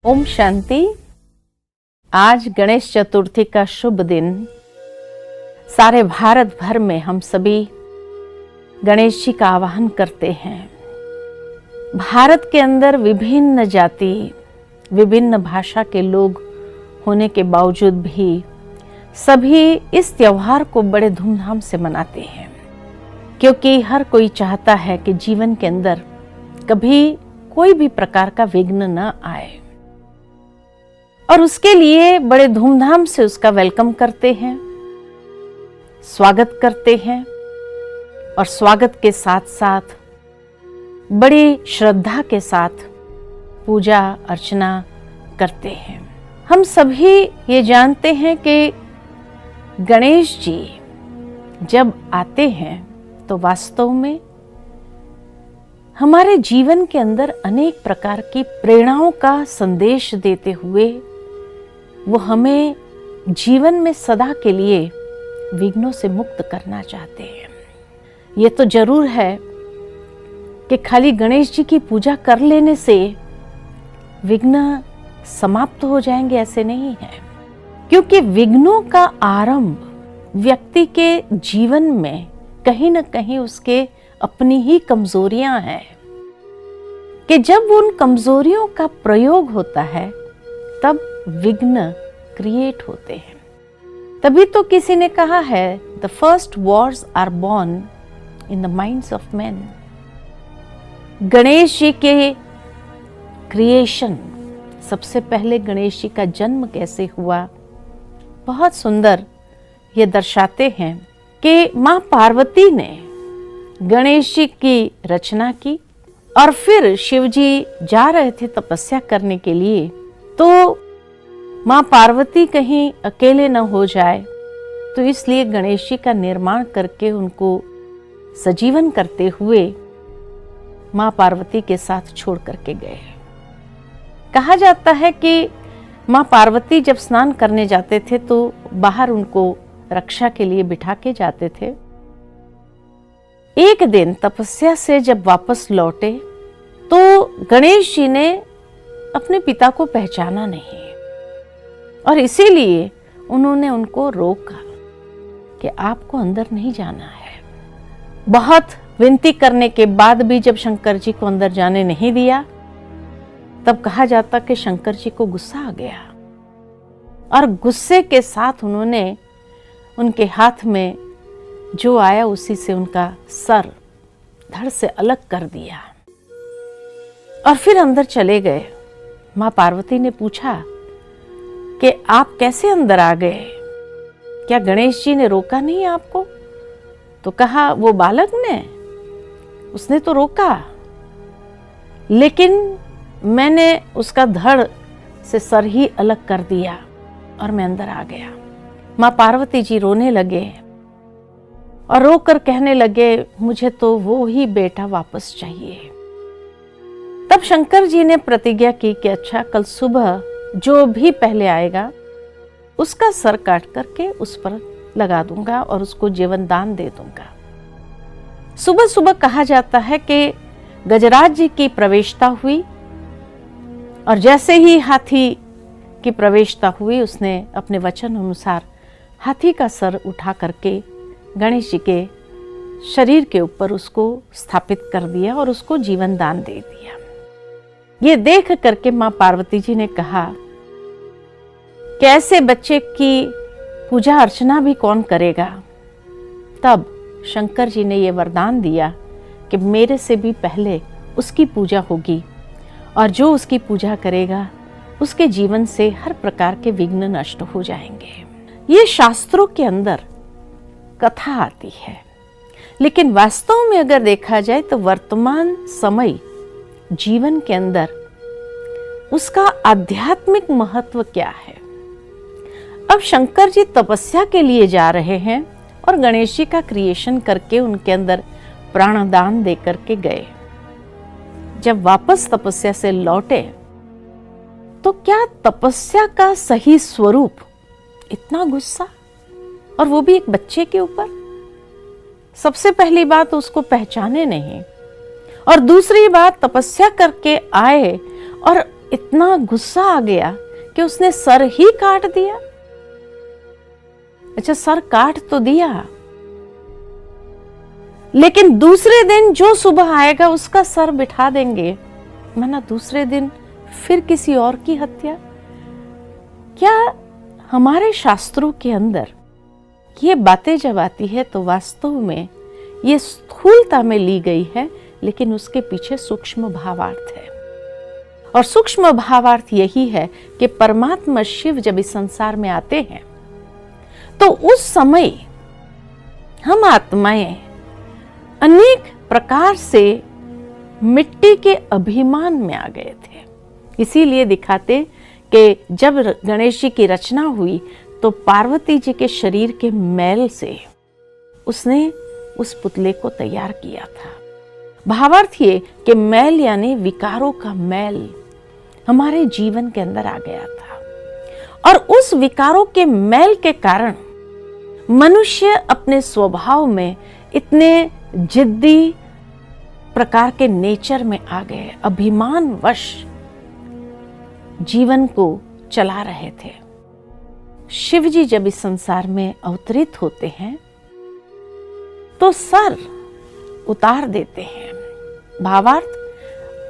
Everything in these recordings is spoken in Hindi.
ओम शांति। आज गणेश चतुर्थी का शुभ दिन। सारे भारत भर में हम सभी गणेश जी का आवाहन करते हैं। भारत के अंदर विभिन्न जाति, विभिन्न भाषा के लोग होने के बावजूद भी सभी इस त्योहार को बड़े धूमधाम से मनाते हैं, क्योंकि हर कोई चाहता है कि जीवन के अंदर कभी कोई भी प्रकार का विघ्न न आए, और उसके लिए बड़े धूमधाम से उसका वेलकम करते हैं, स्वागत करते हैं, और स्वागत के साथ साथ बड़ी श्रद्धा के साथ पूजा अर्चना करते हैं। हम सभी ये जानते हैं कि गणेश जी जब आते हैं तो वास्तव में हमारे जीवन के अंदर अनेक प्रकार की प्रेरणाओं का संदेश देते हुए वो हमें जीवन में सदा के लिए विघ्नों से मुक्त करना चाहते हैं। ये तो जरूर है कि खाली गणेश जी की पूजा कर लेने से विघ्न समाप्त हो जाएंगे, ऐसे नहीं है। क्योंकि विघ्नों का आरंभ व्यक्ति के जीवन में कहीं न कहीं उसके अपनी ही कमजोरियां हैं, कि जब उन कमजोरियों का प्रयोग होता है तब विघ्न क्रिएट होते हैं। तभी तो किसी ने कहा है, the first wars are born in the minds of man. Ganesh ji के क्रिएशन, सबसे पहले गणेश जी का जन्म कैसे हुआ, बहुत सुंदर ये दर्शाते हैं कि मां पार्वती ने गणेश जी की रचना की, और फिर शिव जी जा रहे थे तपस्या करने के लिए, तो मां पार्वती कहीं अकेले न हो जाए, तो इसलिए गणेश जी का निर्माण करके उनको सजीवन करते हुए मां पार्वती के साथ छोड़ करके गए। कहा जाता है कि मां पार्वती जब स्नान करने जाते थे तो बाहर उनको रक्षा के लिए बिठा के जाते थे। एक दिन तपस्या से जब वापस लौटे तो गणेश जी ने अपने पिता को पहचाना नहीं, और इसीलिए उन्होंने उनको रोका कि आपको अंदर नहीं जाना है। बहुत विनती करने के बाद भी जब शंकर जी को अंदर जाने नहीं दिया, तब कहा जाता कि शंकर जी को गुस्सा आ गया, और गुस्से के साथ उन्होंने उनके हाथ में जो आया उसी से उनका सर धड़ से अलग कर दिया, और फिर अंदर चले गए। मां पार्वती ने पूछा कि आप कैसे अंदर आ गए, क्या गणेश जी ने रोका नहीं आपको? तो कहा, वो बालक ने, उसने तो रोका, लेकिन मैंने उसका धड़ से सर ही अलग कर दिया और मैं अंदर आ गया। मां पार्वती जी रोने लगे और रोकर कहने लगे, मुझे तो वो ही बेटा वापस चाहिए। तब शंकर जी ने प्रतिज्ञा की कि अच्छा, कल सुबह जो भी पहले आएगा उसका सर काट करके उस पर लगा दूंगा और उसको जीवन दान दे दूंगा। सुबह सुबह कहा जाता है कि गजराज जी की प्रवेशता हुई, और जैसे ही हाथी की प्रवेशता हुई उसने अपने वचन अनुसार हाथी का सर उठा करके गणेश जी के शरीर के ऊपर उसको स्थापित कर दिया और उसको जीवन दान दे दिया। ये देख करके मां पार्वती जी ने कहा कि ऐसे बच्चे की पूजा अर्चना भी कौन करेगा। तब शंकर जी ने ये वरदान दिया कि मेरे से भी पहले उसकी पूजा होगी, और जो उसकी पूजा करेगा उसके जीवन से हर प्रकार के विघ्न नष्ट हो जाएंगे। ये शास्त्रों के अंदर कथा आती है, लेकिन वास्तव में अगर देखा जाए तो वर्तमान समय जीवन के अंदर उसका आध्यात्मिक महत्व क्या है। अब शंकर जी तपस्या के लिए जा रहे हैं और गणेश जी का क्रिएशन करके उनके अंदर प्राणदान दे करके गए। जब वापस तपस्या से लौटे तो क्या तपस्या का सही स्वरूप इतना गुस्सा, और वो भी एक बच्चे के ऊपर। सबसे पहली बात उसको पहचाने नहीं, और दूसरी बात तपस्या करके आए और इतना गुस्सा आ गया कि उसने सर ही काट दिया। अच्छा, सर काट तो दिया, लेकिन दूसरे दिन जो सुबह आएगा उसका सर बिठा देंगे, माना दूसरे दिन फिर किसी और की हत्या। क्या हमारे शास्त्रों के अंदर ये बातें जब आती है तो वास्तव में ये स्थूलता में ली गई है, लेकिन उसके पीछे सूक्ष्म भावार्थ है। और सूक्ष्म भावार्थ यही है कि परमात्मा शिव जब इस संसार में आते हैं तो उस समय हम आत्माएं अनेक प्रकार से मिट्टी के अभिमान में आ गए थे। इसीलिए दिखाते कि जब गणेश जी की रचना हुई तो पार्वती जी के शरीर के मैल से उसने उस पुतले को तैयार किया था। भावार्थ ये कि मैल यानी विकारों का मैल हमारे जीवन के अंदर आ गया था, और उस विकारों के मैल के कारण मनुष्य अपने स्वभाव में इतने जिद्दी प्रकार के नेचर में आ गए, अभिमानवश जीवन को चला रहे थे। शिव जी जब इस संसार में अवतरित होते हैं तो सर उतार देते हैं। भावार्थ,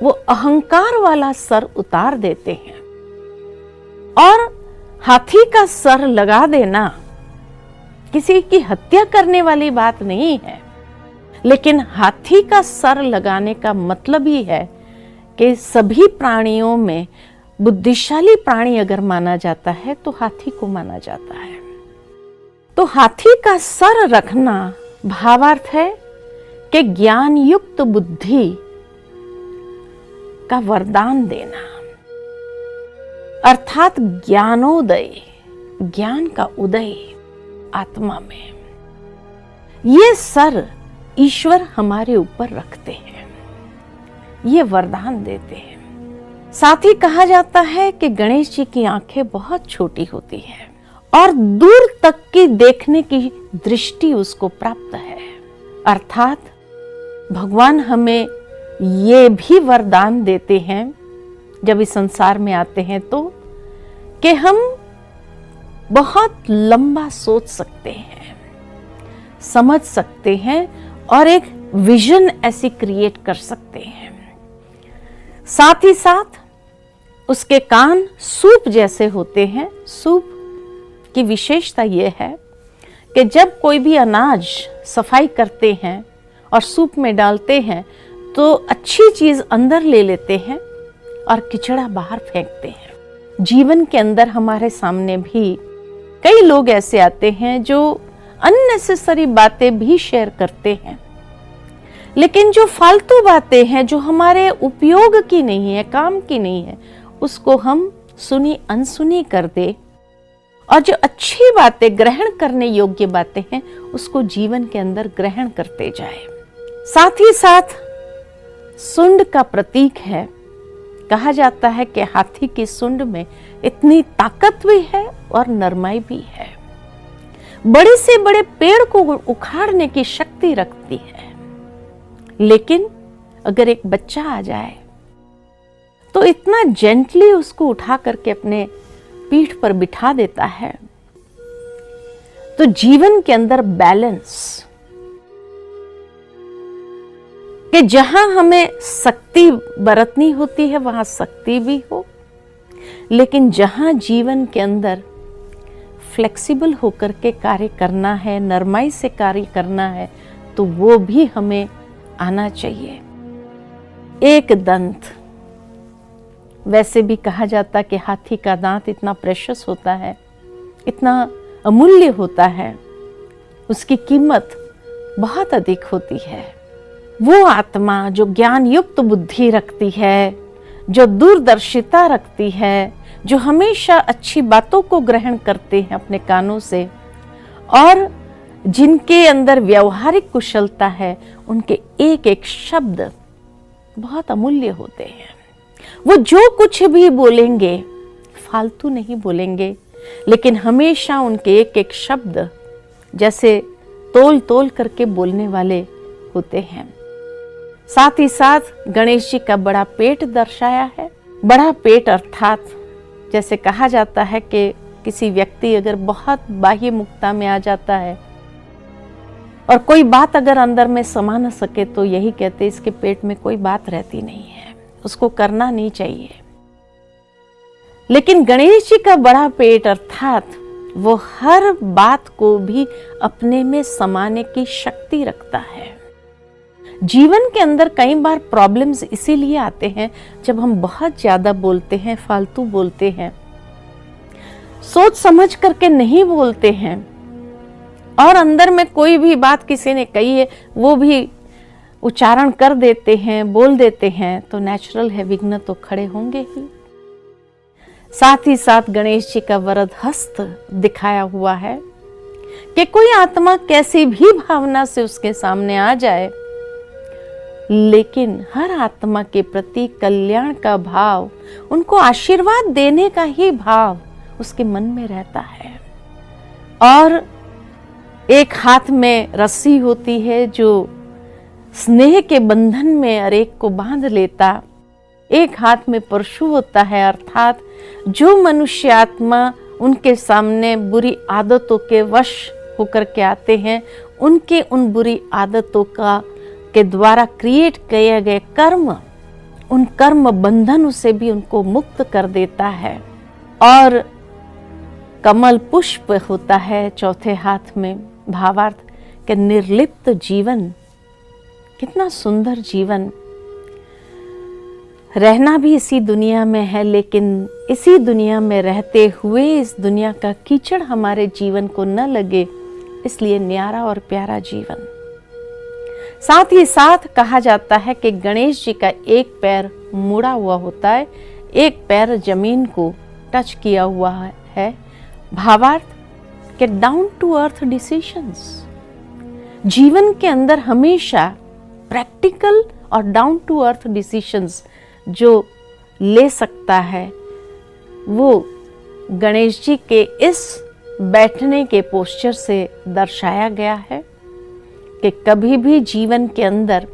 वो अहंकार वाला सर उतार देते हैं। और हाथी का सर लगा देना किसी की हत्या करने वाली बात नहीं है, लेकिन हाथी का सर लगाने का मतलब ही है कि सभी प्राणियों में बुद्धिशाली प्राणी अगर माना जाता है तो हाथी को माना जाता है। तो हाथी का सर रखना भावार्थ है कि ज्ञान युक्त बुद्धि का वरदान देना, अर्थात ज्ञानोदय, ज्ञान का उदय आत्मा में। ये सर ईश्वर हमारे ऊपर रखते हैं, ये वरदान देते हैं। साथ ही कहा जाता है कि गणेश जी की आंखें बहुत छोटी होती हैं और दूर तक की देखने की दृष्टि उसको प्राप्त है। अर्थात भगवान हमें ये भी वरदान देते हैं जब इस संसार में आते हैं तो, कि हम बहुत लंबा सोच सकते हैं, समझ सकते हैं और एक विजन ऐसी क्रिएट कर सकते हैं। साथ ही साथ उसके कान सूप जैसे होते हैं। सूप की विशेषता यह है कि जब कोई भी अनाज सफाई करते हैं और सूप में डालते हैं तो अच्छी चीज अंदर ले लेते हैं और किचड़ा बाहर फेंकते हैं। जीवन के अंदर हमारे सामने भी कई लोग ऐसे आते हैं जो अननेसेसरी बातें भी शेयर करते हैं, लेकिन जो फालतू बातें हैं, जो हमारे उपयोग की नहीं है, काम की नहीं है, उसको हम सुनी अनसुनी कर दे, और जो अच्छी बातें, ग्रहण करने योग्य बातें हैं, उसको जीवन के अंदर ग्रहण करते जाए। साथ ही साथ सुंड का प्रतीक है। कहा जाता है कि हाथी की सुंड में इतनी ताकत भी है और नरमाई भी है, बड़े से बड़े पेड़ को उखाड़ने की शक्ति रखती है। लेकिन अगर एक बच्चा आ जाए तो इतना जेंटली उसको उठा करके अपने पीठ पर बिठा देता है। तो जीवन के अंदर बैलेंस, कि जहां हमें शक्ति बरतनी होती है वहां शक्ति भी हो, लेकिन जहां जीवन के अंदर फ्लेक्सिबल होकर के कार्य करना है, नरमाई से कार्य करना है, तो वो भी हमें आना चाहिए। एक दंत, वैसे भी कहा जाता कि हाथी का दांत इतना प्रेशियस होता है, इतना अमूल्य होता है, उसकी कीमत बहुत अधिक होती है। वो आत्मा जो ज्ञान युक्त बुद्धि रखती है, जो दूरदर्शिता रखती है, जो हमेशा अच्छी बातों को ग्रहण करते हैं अपने कानों से, और जिनके अंदर व्यवहारिक कुशलता है, उनके एक एक शब्द बहुत अमूल्य होते हैं। वो जो कुछ भी बोलेंगे फालतू नहीं बोलेंगे, लेकिन हमेशा उनके एक एक शब्द जैसे तोल तोल करके बोलने वाले होते हैं। साथ ही साथ गणेश जी का बड़ा पेट दर्शाया है। बड़ा पेट अर्थात जैसे कहा जाता है कि किसी व्यक्ति अगर बहुत बाह्य मुक्ता में आ जाता है और कोई बात अगर अंदर में समा न सके तो यही कहते इसके पेट में कोई बात रहती नहीं है, उसको करना नहीं चाहिए। लेकिन गणेश जी का बड़ा पेट अर्थात वो हर बात को भी अपने में समाने की शक्ति रखता है। जीवन के अंदर कई बार प्रॉब्लम्स इसीलिए आते हैं जब हम बहुत ज्यादा बोलते हैं, फालतू बोलते हैं, सोच समझ करके नहीं बोलते हैं और अंदर में कोई भी बात किसी ने कही है वो भी उच्चारण कर देते हैं, बोल देते हैं, तो नेचुरल है विघ्न तो खड़े होंगे ही। साथ ही साथ गणेश जी का वरद हस्त दिखाया हुआ है कि कोई आत्मा कैसी भी भावना से उसके सामने आ जाए, लेकिन हर आत्मा के प्रति कल्याण का भाव, उनको आशीर्वाद देने का ही भाव उसके मन में रहता है। और एक हाथ में रस्सी होती है जो स्नेह के बंधन में हर एक को बांध लेता, एक हाथ में परशु होता है अर्थात जो मनुष्य आत्मा उनके सामने बुरी आदतों के वश होकर के आते हैं, उनके उन बुरी आदतों के द्वारा क्रिएट किए गए कर्म, उन कर्म बंधनों से भी उनको मुक्त कर देता है। और कमल पुष्प होता है चौथे हाथ में, भावार्थ के निर्लिप्त जीवन, कितना सुंदर जीवन। रहना भी इसी दुनिया में है, लेकिन इसी दुनिया में रहते हुए इस दुनिया का कीचड़ हमारे जीवन को न लगे, इसलिए न्यारा और प्यारा जीवन। साथ ही साथ कहा जाता है कि गणेश जी का एक पैर मुड़ा हुआ होता है, एक पैर जमीन को टच किया हुआ है। भावार्थ के डाउन टू अर्थ डिसीजंस। जीवन के अंदर हमेशा प्रैक्टिकल और डाउन टू अर्थ डिसीजंस जो ले सकता है, वो गणेश जी के इस बैठने के पोस्चर से दर्शाया गया है कि कभी भी जीवन के अंदर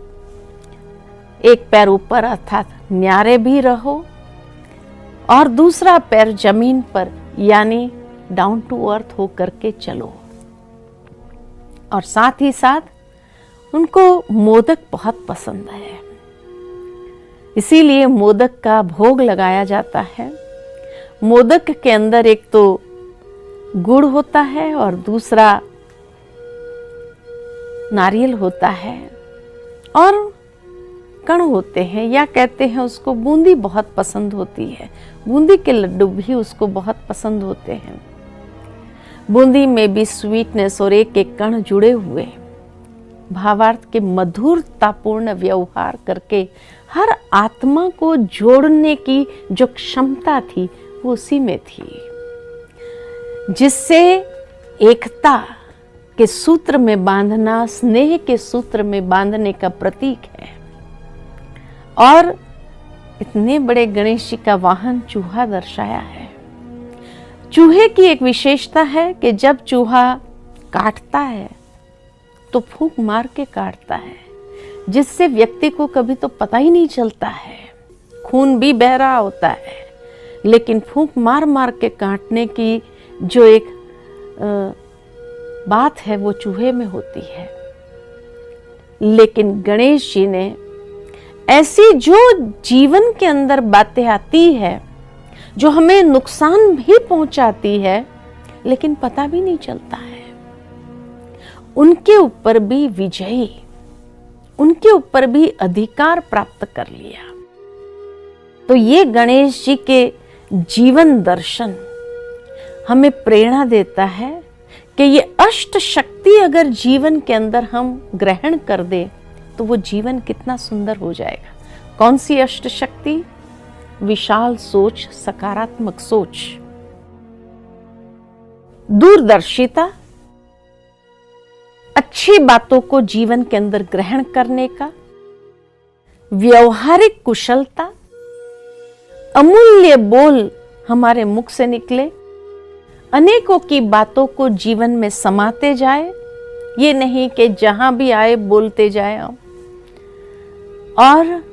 एक पैर ऊपर अर्थात न्यारे भी रहो और दूसरा पैर जमीन पर यानी डाउन टू अर्थ हो करके चलो। और साथ ही साथ उनको मोदक बहुत पसंद है, इसीलिए मोदक का भोग लगाया जाता है। मोदक के अंदर एक तो गुड़ होता है और दूसरा नारियल होता है और कण होते हैं, या कहते हैं उसको बूंदी बहुत पसंद होती है। बूंदी के लड्डू भी उसको बहुत पसंद होते हैं। बूंदी में भी स्वीटनेस और एक एक कण जुड़े हुए, भावार्थ के मधुरतापूर्ण व्यवहार करके हर आत्मा को जोड़ने की जो क्षमता थी वो उसी में थी, जिससे एकता के सूत्र में बांधना, स्नेह के सूत्र में बांधने का प्रतीक है। और इतने बड़े गणेश जी का वाहन चूहा दर्शाया है। चूहे की एक विशेषता है कि जब चूहा काटता है तो फूंक मार के काटता है, जिससे व्यक्ति को कभी तो पता ही नहीं चलता है, खून भी बह रहा होता है, लेकिन फूंक मार मार के काटने की जो एक बात है वो चूहे में होती है। लेकिन गणेश जी ने ऐसी जो जीवन के अंदर बातें आती है जो हमें नुकसान भी पहुंचाती है लेकिन पता भी नहीं चलता है, उनके ऊपर भी विजयी, उनके ऊपर भी अधिकार प्राप्त कर लिया। तो ये गणेश जी के जीवन दर्शन हमें प्रेरणा देता है कि ये अष्ट शक्ति अगर जीवन के अंदर हम ग्रहण कर दे तो वो जीवन कितना सुंदर हो जाएगा। कौन सी अष्ट शक्ति? विशाल सोच, सकारात्मक सोच, दूरदर्शिता, अच्छी बातों को जीवन के अंदर ग्रहण करने का, व्यवहारिक कुशलता, अमूल्य बोल हमारे मुख से निकले, अनेकों की बातों को जीवन में समाते जाए, ये नहीं कि जहां भी आए बोलते जाए हम, और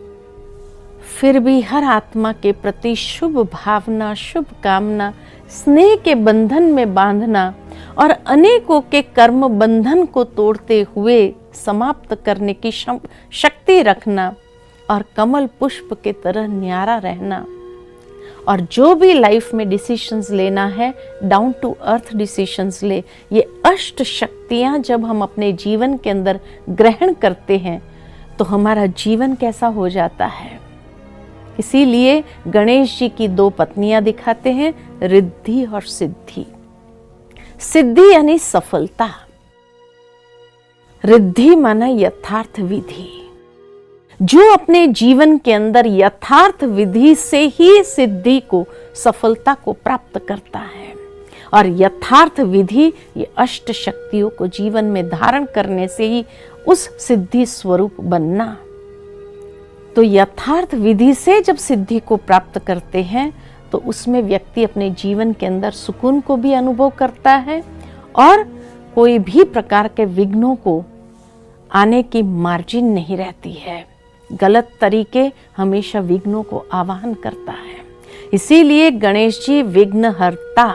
फिर भी हर आत्मा के प्रति शुभ भावना, शुभ कामना, स्नेह के बंधन में बांधना और अनेकों के कर्म बंधन को तोड़ते हुए समाप्त करने की शक्ति रखना और कमल पुष्प के तरह न्यारा रहना। और जो भी लाइफ में डिसीजंस लेना है, डाउन टू अर्थ डिसीजंस ले। ये अष्ट शक्तियां जब हम अपने जीवन के अंदर ग्रहण करते हैं तो हमारा जीवन कैसा हो जाता है। इसीलिए गणेश जी की 2 पत्नियां दिखाते हैं, रिद्धि और सिद्धि। सिद्धि यानी सफलता, रिद्धि माना यथार्थ विधि। जो अपने जीवन के अंदर यथार्थ विधि से ही सिद्धि को, सफलता को प्राप्त करता है। और यथार्थ विधि ये अष्ट शक्तियों को जीवन में धारण करने से ही उस सिद्धि स्वरूप बनना। तो यथार्थ विधि से जब सिद्धि को प्राप्त करते हैं तो उसमें व्यक्ति अपने जीवन के अंदर सुकून को भी अनुभव करता है और कोई भी प्रकार के विघ्नों को आने की मार्जिन नहीं रहती है। गलत तरीके हमेशा विघ्नों को आवाहन करता है। इसीलिए गणेश जी विघ्नहर्ता,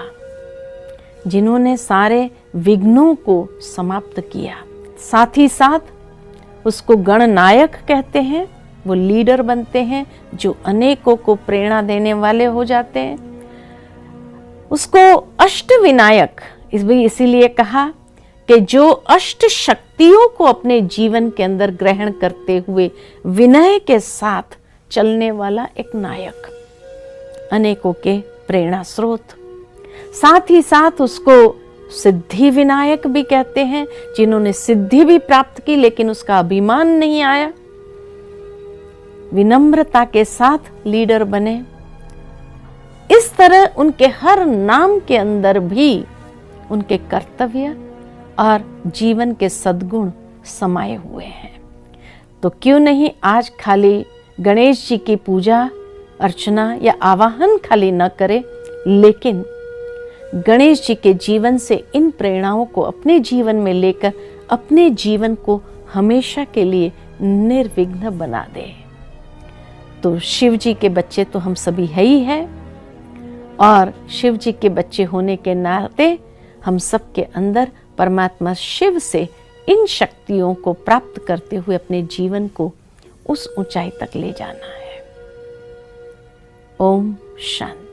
जिन्होंने सारे विघ्नों को समाप्त किया। साथ ही साथ उसको गणनायक कहते हैं। वो लीडर बनते हैं जो अनेकों को प्रेरणा देने वाले हो जाते हैं। उसको अष्ट विनायक इसीलिए कहा कि जो अष्ट शक्तियों को अपने जीवन के अंदर ग्रहण करते हुए विनय के साथ चलने वाला एक नायक, अनेकों के प्रेरणा स्रोत। साथ ही साथ उसको सिद्धि विनायक भी कहते हैं, जिन्होंने सिद्धि भी प्राप्त की लेकिन उसका अभिमान नहीं आया, विनम्रता के साथ लीडर बने। इस तरह उनके हर नाम के अंदर भी उनके कर्तव्य और जीवन के सद्गुण समाये हुए हैं। तो क्यों नहीं आज खाली गणेश जी की पूजा अर्चना या आवाहन खाली न करें, लेकिन गणेश जी के जीवन से इन प्रेरणाओं को अपने जीवन में लेकर अपने जीवन को हमेशा के लिए निर्विघ्न बना दें। तो शिव जी के बच्चे तो हम सभी है ही है, और शिव जी के बच्चे होने के नाते हम सब के अंदर परमात्मा शिव से इन शक्तियों को प्राप्त करते हुए अपने जीवन को उस ऊंचाई तक ले जाना है। ओम शांति।